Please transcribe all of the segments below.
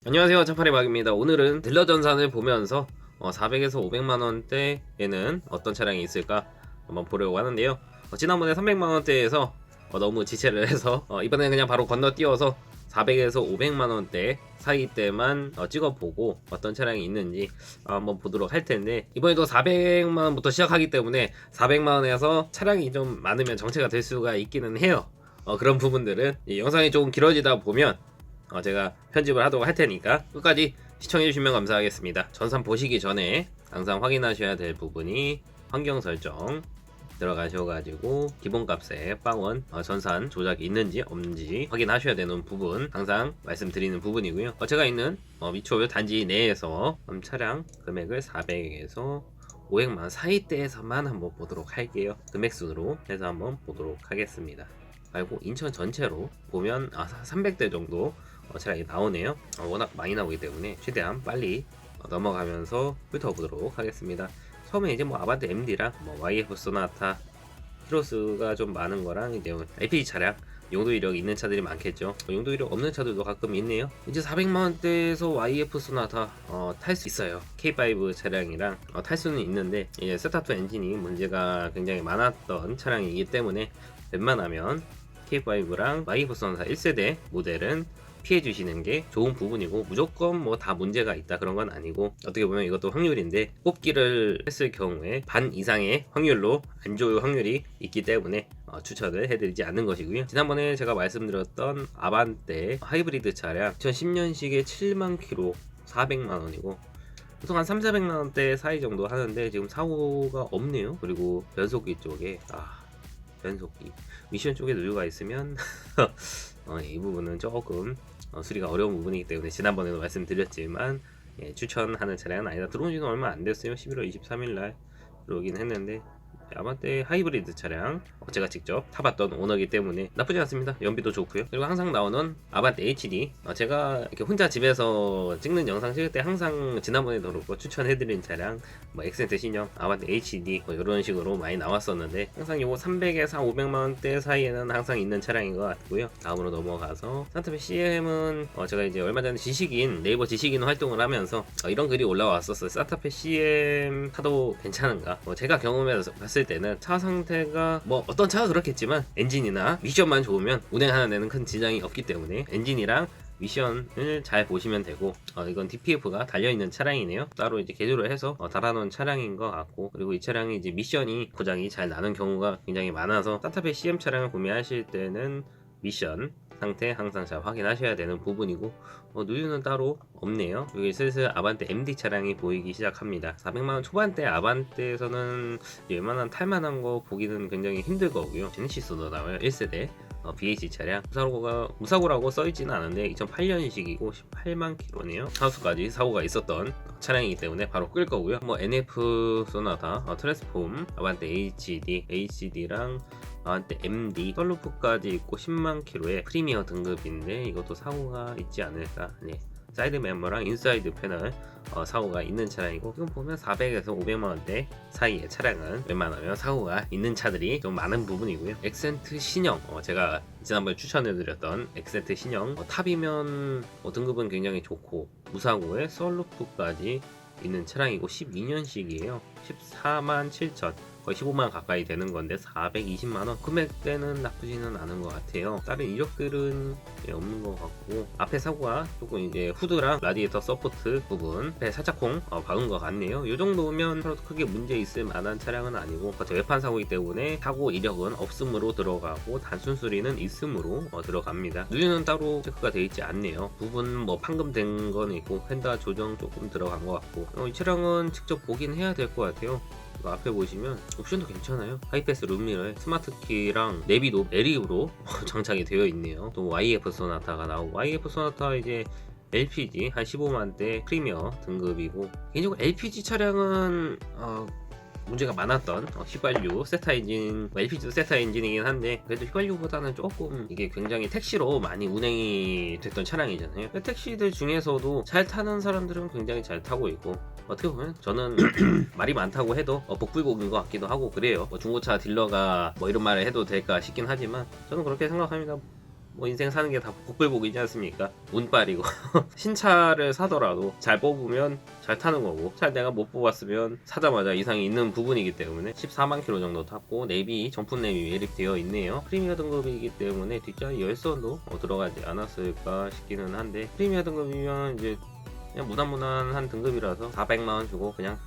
안녕하세요, 차파리박입니다. 오늘은 딜러전산을 보면서 400에서 500만원대에는 어떤 차량이 있을까 한번 보려고 하는데요. 지난번에 300만원대에서 너무 지체를 해서 이번에는 그냥 바로 건너뛰어서 400에서 500만원대 사이대만 찍어보고 어떤 차량이 있는지 한번 보도록 할 텐데, 이번에도 400만원부터 시작하기 때문에 400만원에서 차량이 좀 많으면 정체가 될 수가 있기는 해요. 그런 부분들은 이 영상이 조금 길어지다 보면 제가 편집을 하도록 할 테니까 끝까지 시청해 주시면 감사하겠습니다. 전산 보시기 전에 항상 확인하셔야 될 부분이 환경 설정 들어가셔가지고 기본값에 빵원 전산 조작이 있는지 없는지 확인하셔야 되는 부분 항상 말씀드리는 부분이고요. 제가 있는 미추홀 단지 내에서 차량 금액을 400에서 500만원 사이대에서만 한번 보도록 할게요. 금액순으로 해서 한번 보도록 하겠습니다. 그리고 인천 전체로 보면 300대 정도 차량이 나오네요. 워낙 많이 나오기 때문에 최대한 빨리 넘어가면서 훑어보도록 하겠습니다. 처음에 이제 아반떼 MD랑 YF 소나타 히로스가 좀 많은 거랑 이제 LPG 차량 용도 이력 있는 차들이 많겠죠. 용도 이력 없는 차들도 가끔 있네요. 이제 400만원대에서 YF 소나타 탈 수 있어요. K5 차량이랑 탈 수는 있는데 이제 세타2 엔진이 문제가 굉장히 많았던 차량이기 때문에 웬만하면 K5랑 YF 소나타 1세대 모델은 피해 주시는 게 좋은 부분이고, 무조건 다 문제가 있다 그런 건 아니고, 어떻게 보면 이것도 확률인데 뽑기를 했을 경우에 반 이상의 확률로 안 좋을 확률이 있기 때문에 추천을 해드리지 않는 것이고요. 지난번에 제가 말씀드렸던 아반떼 하이브리드 차량 2010년식에 7만 킬로 400만원이고 보통 한 3,400만원대 사이 정도 하는데 지금 사고가 없네요. 그리고 변속기 쪽에 변속기 미션 쪽에 누유가 있으면 이 부분은 조금 수리가 어려운 부분이기 때문에 지난번에도 말씀드렸지만 추천하는 차량은 아니다. 들어온 지는 얼마 안 됐어요. 11월 23일날 들어오긴 했는데 아반떼 하이브리드 차량 제가 직접 타봤던 오너기 때문에 나쁘지 않습니다. 연비도 좋고요. 그리고 항상 나오는 아반떼 HD, 제가 이렇게 혼자 집에서 찍는 영상 찍을 때 항상 지난번에도 그렇고 추천해드린 차량 엑센트 신형 아반떼 HD 이런 식으로 많이 나왔었는데, 항상 요거 300에서 500만원대 사이에는 항상 있는 차량인 것 같고요. 다음으로 넘어가서 산타페 CM은 제가 이제 얼마 전에 지식인 네이버 지식인 활동을 하면서 이런 글이 올라왔었어요. 산타페 CM 타도 괜찮은가. 제가 경험해서 봤을 때는 차 상태가 어떤 차가 그렇겠지만 엔진이나 미션만 좋으면 운행하는 데는 큰 지장이 없기 때문에 엔진이랑 미션을 잘 보시면 되고, 이건 DPF가 달려있는 차량이네요. 따로 이제 개조를 해서 달아놓은 차량인 것 같고, 그리고 이 차량이 이제 미션이 고장이 잘 나는 경우가 굉장히 많아서 산타페 CM 차량을 구매하실 때는 미션 상태 항상 잘 확인하셔야 되는 부분이고, 누유는 따로 없네요. 여기 슬슬 아반떼 MD 차량이 보이기 시작합니다. 400만원 초반대 아반떼에서는 웬만한 탈만한 거 보기는 굉장히 힘들 거고요. 제네시스도 나와요. 1세대 BH 차량. 무사고라고 써있지는 않은데 2008년식이고 18만 킬로네요. 하수까지 사고가 있었던 차량이기 때문에 바로 끌 거고요. NF 소나타, 트랜스폼, 아반떼 HD랑 아반떼 MD, 썰루프까지 있고 10만 킬로의 프리미어 등급인데 이것도 사고가 있지 않을까. 사이드 멤버랑 인사이드 패널 사고가 있는 차량이고, 지금 보면 400에서 500만원대 사이의 차량은 웬만하면 사고가 있는 차들이 좀 많은 부분이고요. 엑센트 신형, 제가 지난번에 추천해드렸던 엑센트 신형 탑이면 등급은 굉장히 좋고 무사고에 썰루프까지 있는 차량이고 12년식이에요. 14만 7천, 거의 15만 가까이 되는 건데 420만원 금액대는 나쁘지는 않은 것 같아요. 다른 이력들은 없는 것 같고, 앞에 사고가 조금 이제 후드랑 라디에이터 서포트 부분 앞에 살짝 박은 것 같네요. 이 정도면 크게 문제 있을 만한 차량은 아니고, 외판 사고이기 때문에 사고 이력은 없음으로 들어가고 단순 수리는 있음으로 들어갑니다. 누유는 따로 체크가 되어 있지 않네요. 부분 판금된 건 있고 펜다 조정 조금 들어간 것 같고, 이 차량은 직접 보긴 해야 될 것 같아요. 앞에 보시면 옵션도 괜찮아요. 하이패스 룸미러에 스마트키랑 내비도 LE로 장착이 되어 있네요. 또 YF 소나타가 나오고, YF 소나타 이제 LPG 한 15만대 프리미어 등급이고, 개인적으로 LPG 차량은 문제가 많았던 휘발유 세타 엔진, LPG도 세타 엔진이긴 한데 그래도 휘발유보다는 조금 이게 굉장히 택시로 많이 운행이 됐던 차량이잖아요. 택시들 중에서도 잘 타는 사람들은 굉장히 잘 타고 있고, 어떻게 보면 저는 말이 많다고 해도 복불복인 것 같기도 하고 그래요. 중고차 딜러가 이런 말을 해도 될까 싶긴 하지만 저는 그렇게 생각합니다. 뭐 인생 사는 게 다 복불복이지 않습니까? 운빨이고 신차를 사더라도 잘 뽑으면 잘 타는 거고, 잘 내가 못 뽑았으면 사자마자 이상이 있는 부분이기 때문에 14만 킬로 정도 탔고, 내비 정품 내비 매립되어 있네요. 프리미어 등급이기 때문에 뒷자리 열선도 들어가지 않았을까 싶기는 한데, 프리미어 등급이면 이제 그냥 무난무난한 등급이라서 400만원 주고 그냥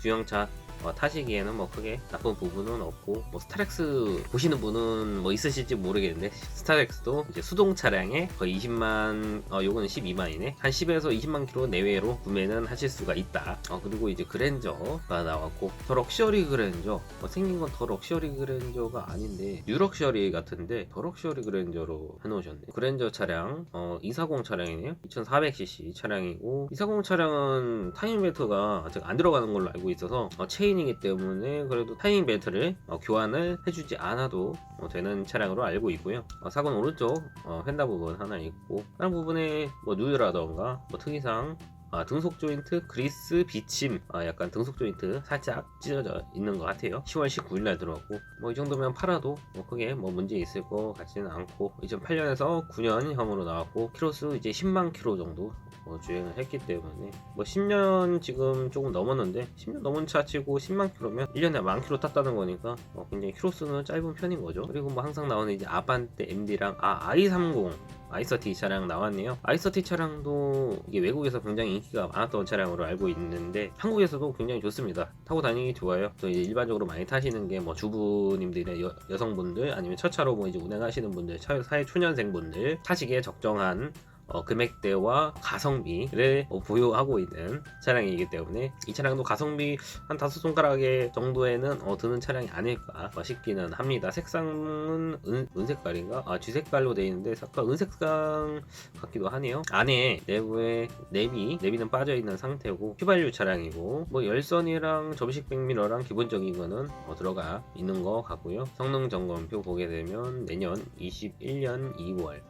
주행차 타시기에는 뭐 크게 나쁜 부분은 없고, 뭐 스타렉스 보시는 분은 뭐 있으실지 모르겠는데, 스타렉스도 이제 수동 차량에 거의 20만, 요거는 12만이네. 한 10에서 20만 킬로 내외로 구매는 하실 수가 있다. 그리고 이제 그랜저가 나왔고, 더 럭셔리 그랜저, 생긴 건 더 럭셔리 그랜저가 아닌데 뉴 럭셔리 같은데 더 럭셔리 그랜저로 해놓으셨네. 그랜저 차량 240 차량이네요. 2400cc 차량이고, 240 차량은 타이밍 벨트가 아직 안 들어가는 걸로 알고 있어서 체인이기 때문에 그래도 타이밍 벨트를 교환을 해주지 않아도 되는 차량으로 알고 있고요. 사건 오른쪽 휀다 부분 하나 있고, 다른 부분에 뭐 누유라던가 뭐 특이상 등속 조인트 그리스 비침, 약간 등속 조인트 살짝 찢어져 있는 것 같아요. 10월 19일날 들어왔고, 뭐 이 정도면 팔아도 뭐 크게 뭐 문제 있을 것 같지는 않고, 2008년에서 9년형으로 나왔고, 키로수 이제 10만 킬로 정도 주행을 했기 때문에 뭐 10년 지금 조금 넘었는데, 10년 넘은 차 치고 10만 킬로면 1년에 10,000 킬로 탔다는 거니까 굉장히 키로수는 짧은 편인 거죠. 그리고 뭐 항상 나오는 이제 아반떼 MD랑 i30 i30 차량 나왔네요. i30 차량도 이게 외국에서 굉장히 인기가 많았던 차량으로 알고 있는데, 한국에서도 굉장히 좋습니다. 타고 다니기 좋아요. 또 이제 일반적으로 많이 타시는 게 뭐 주부님들의 여성분들, 아니면 첫 차로 뭐 이제 운행하시는 분들, 사회 초년생분들 타시기에 적정한 금액대와 가성비를 보유하고 있는 차량이기 때문에, 이 차량도 가성비 한 5손가락의 정도에는 드는 차량이 아닐까 싶기는 합니다. 색상은 은색깔인가? 쥐색깔로 되어 있는데 약간 은색상 같기도 하네요. 안에 내부에 내비는 빠져있는 상태고, 휘발유 차량이고, 뭐 열선이랑 접이식 백미러랑 기본적인 거는 들어가 있는 것 같고요. 성능 점검표 보게 되면 내년 21년 2월,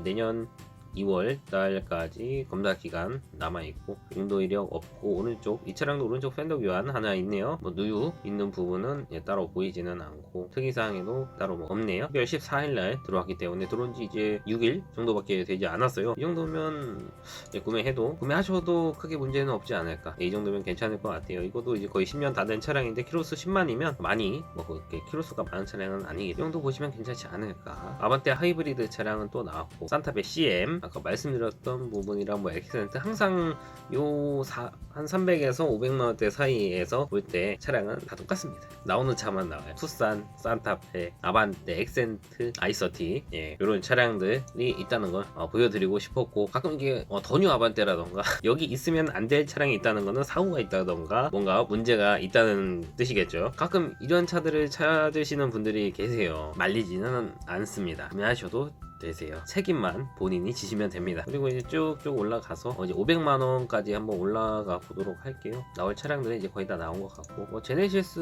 내년 2월 달까지 검사 기간 남아있고, 용도 이력 없고, 오른쪽 이 차량도 오른쪽 팬더 교환 하나 있네요. 뭐 누유 있는 부분은 따로 보이지는 않고, 특이사항에도 따로 뭐 없네요. 12월 14일날 들어왔기 때문에 들어온지 이제 6일 정도밖에 되지 않았어요. 이 정도면 구매하셔도 크게 문제는 없지 않을까. 이 정도면 괜찮을 것 같아요. 이것도 이제 거의 10년 다 된 차량인데 키로수 10만이면 많이 뭐 그렇게 키로수가 많은 차량은 아니기, 이 정도 보시면 괜찮지 않을까. 아반떼 하이브리드 차량은 또 나왔고, 산타페 CM 아까 말씀드렸던 부분이랑 뭐 액센트, 항상 한 300에서 500만원대 사이에서 볼 때 차량은 다 똑같습니다. 나오는 차만 나와요. 투싼, 산타페, 아반떼, 액센트, i30, 이런 차량들이 있다는 걸 보여드리고 싶었고, 가끔 이게 더 뉴 아반떼라던가 여기 있으면 안 될 차량이 있다는 거는 사고가 있다던가 뭔가 문제가 있다는 뜻이겠죠. 가끔 이런 차들을 찾으시는 분들이 계세요. 말리지는 않습니다. 구매하셔도 되세요. 책임만 본인이 지시면 됩니다. 그리고 이제 쭉쭉 올라가서 이제 500만원까지 한번 올라가 보도록 할게요. 나올 차량들은 이제 거의 다 나온 것 같고, 뭐 제네시스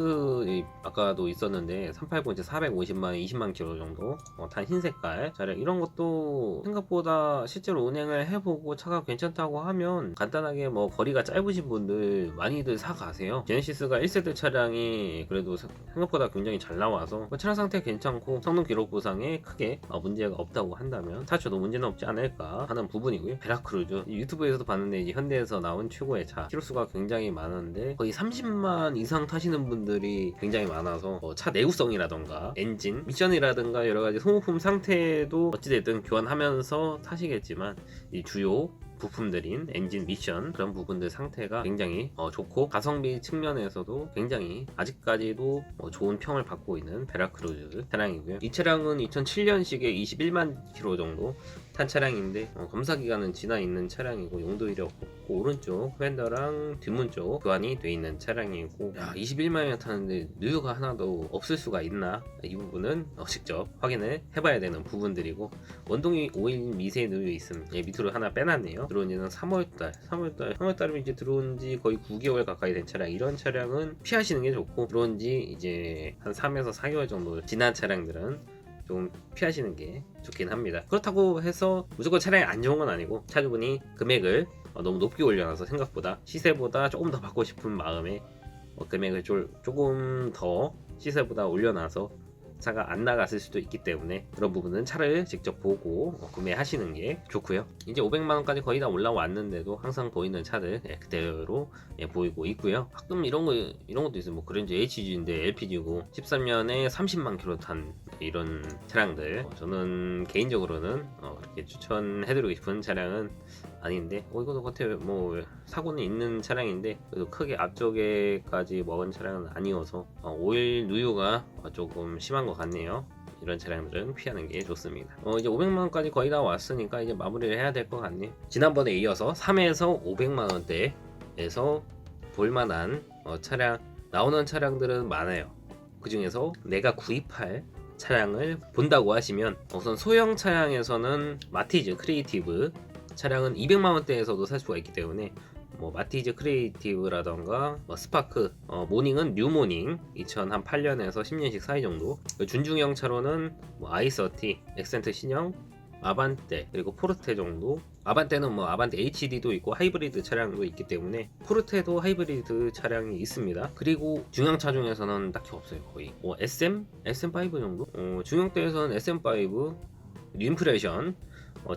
아까도 있었는데 380 이제 450만원 20만 킬로 정도 단 흰색깔 차량, 이런 것도 생각보다 실제로 운행을 해보고 차가 괜찮다고 하면 간단하게 뭐 거리가 짧으신 분들 많이들 사가세요. 제네시스가 1세대 차량이 그래도 생각보다 굉장히 잘 나와서 차량 상태 괜찮고, 성능 기록부상에 크게 문제가 없다고 한다면 타셔도 문제는 없지 않을까 하는 부분이고요. 베라크루즈 유튜브에서도 봤는데 이제 현대에서 나온 최고의 차, 키로수가 굉장히 많은데 거의 30만 이상 타시는 분들이 굉장히 많아서 차 내구성이라던가 엔진 미션이라든가 여러가지 소모품 상태도 어찌됐든 교환하면서 타시겠지만, 이 주요 부품들인 엔진 미션 그런 부분들 상태가 굉장히 좋고, 가성비 측면에서도 굉장히 아직까지도 좋은 평을 받고 있는 베라크루즈 차량이고요. 이 차량은 2007년식에 21만 킬로 정도 탄 차량인데 검사 기간은 지나 있는 차량이고, 용도 이력 없고, 오른쪽 휀더랑 뒷문 쪽 교환이 돼 있는 차량이고, 21만이나 타는데 누유가 하나도 없을 수가 있나, 이 부분은 직접 확인을 해봐야 되는 부분들이고, 원동이 오일 미세 누유 있음 밑으로 하나 빼놨네요. 들어온 지는 3월달이면 이제 들어온 지 거의 9개월 가까이 된 차량, 이런 차량은 피하시는 게 좋고, 들어온 지 이제 한 3에서 4개월 정도 지난 차량들은 좀 피하시는 게 좋긴 합니다. 그렇다고 해서 무조건 차량이 안 좋은 건 아니고, 차주분이 금액을 너무 높게 올려놔서 생각보다 시세보다 조금 더 받고 싶은 마음에 금액을 조금 더 시세보다 올려놔서 차가 안 나갔을 수도 있기 때문에 그런 부분은 차를 직접 보고 구매하시는 게 좋고요. 이제 500만원까지 거의 다 올라왔는데도 항상 보이는 차들 그대로 보이고 있고요. 가끔 이런 것도 있어요. 뭐 그랜저 HG인데 LPG고 13년에 30만 킬로 탄 이런 차량들, 저는 개인적으로는 그렇게 추천해드리고 싶은 차량은 아닌데, 이것도 겉에 뭐 사고는 있는 차량인데 그래도 크게 앞쪽에까지 먹은 차량은 아니어서 오일 누유가 조금 심한 것 같네요. 이런 차량들은 피하는 게 좋습니다. 이제 500만원까지 거의 다 왔으니까 이제 마무리를 해야 될 것 같네요. 지난번에 이어서 3에서 500만원대에서 볼만한 차량 나오는 차량들은 많아요. 그 중에서 내가 구입할 차량을 본다고 하시면 우선 소형 차량에서는 마티즈 크리에이티브 차량은 200만원대에서도 살 수가 있기 때문에 뭐 마티즈 크리에이티브라던가 스파크, 모닝은 뉴모닝 2008년에서 10년식 사이 정도, 준중형 차로는 뭐 i30, 엑센트 신형, 아반떼, 그리고 포르테 정도. 아반떼는 뭐 아반떼 HD도 있고 하이브리드 차량도 있기 때문에 포르테도 하이브리드 차량이 있습니다. 그리고 중형차 중에서는 딱히 없어요. 거의 SM5 정도? 중형대에서는 SM5, 뉴임프레션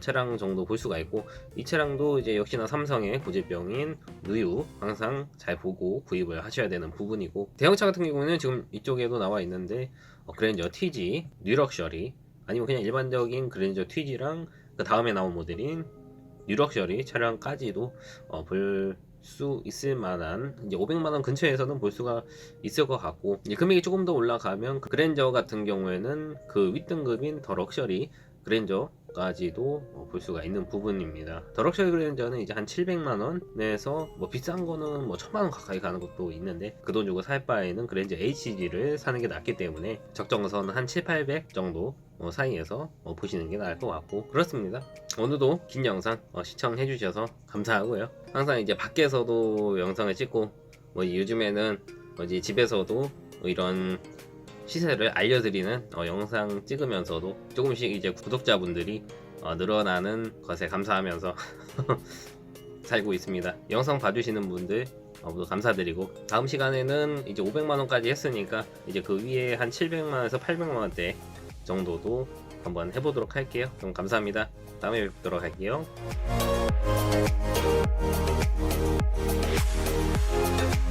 차량 정도 볼 수가 있고, 이 차량도 이제 역시나 삼성의 고질병인 누유 항상 잘 보고 구입을 하셔야 되는 부분이고, 대형차 같은 경우는 지금 이쪽에도 나와 있는데 그랜저 TG, 뉴럭셔리, 아니면 그냥 일반적인 그랜저 TG랑 그 다음에 나온 모델인 뉴럭셔리 차량까지도 볼 수 있을 만한, 이제 500만원 근처에서는 볼 수가 있을 것 같고, 이제 금액이 조금 더 올라가면 그 그랜저 같은 경우에는 그 윗등급인 더 럭셔리 그랜저까지도 볼 수가 있는 부분입니다. 더 럭셔리 그랜저는 이제 한 700만원에서 뭐 비싼 거는 뭐 1000만원 가까이 가는 것도 있는데, 그 돈 주고 살 바에는 그랜저 HG를 사는 게 낫기 때문에 적정선 한 7, 800 정도 사이에서 보시는 게 나을 것 같고, 그렇습니다. 오늘도 긴 영상 시청해 주셔서 감사하고요. 항상 이제 밖에서도 영상을 찍고 요즘에는 이제 집에서도 이런 시세를 알려드리는 영상 찍으면서도 조금씩 이제 구독자분들이 늘어나는 것에 감사하면서 살고 있습니다. 영상 봐주시는 분들 모두 감사드리고, 다음 시간에는 이제 500만원까지 했으니까 이제 그 위에 한 700만원에서 800만원대 정도도 한번 해보도록 할게요. 그럼 감사합니다. 다음에 뵙도록 할게요.